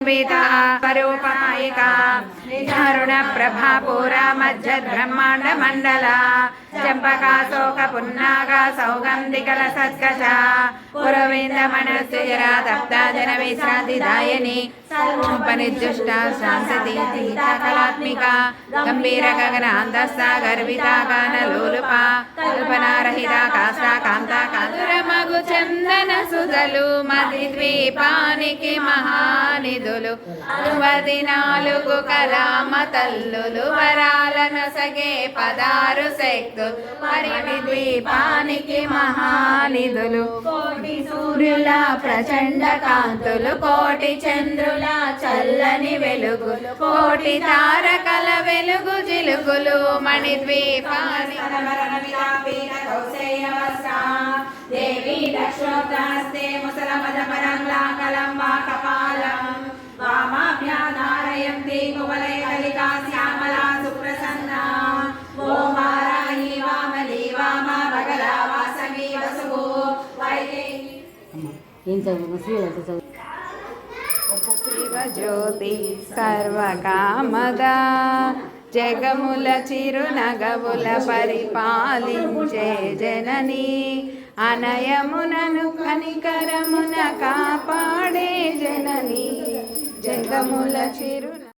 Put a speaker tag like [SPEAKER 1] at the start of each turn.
[SPEAKER 1] स्वरूपमायिका दारुण प्रभा पूरा मज्जद्ब्रह्मांड मंडला चंपका शोक पुन्नागा सौगंधिकल सत्कशा पुरविंद मनस्यजरा तप्ता जन विश्रांति दायिनी उपनिर्जुष्टा शांसती तीता कलात्मिका गंभीर गगनांतस्था गर्विता गान लोलुपा कल्पना रहिता काष्ठा कांता कांतुर मगु चंदन सुधलु मधि द्वीपानिकी महानिधुलु 64 కలామ తల్లులు వరాలను సగే 16 శక్తులు పరిమి ద్వీపానికి మహానిధులు కోటి సూర్యుల ప్రచండ కాంతులు కోటి చంద్రుల చల్లని వెలుగులు కోటి తారకల వెలుగు జిలుగులు మణి ద్వీపానికి దేవి లక్ష్మోక్తాస్తే ముసలమద పరంలా కలంబా కపాలం वामाभ्याधारयन्ति कुवलय कलिका श्यामला सुप्रसन्ना ओमारायि वामली वामा भगला वासवी वसुः वैदेही ज्योति सर्वकामदा జగముల చిరునగవుల పరిపాలించే జనని అనయమునను కనికరమున కాపాడే జనని జగముల చిరున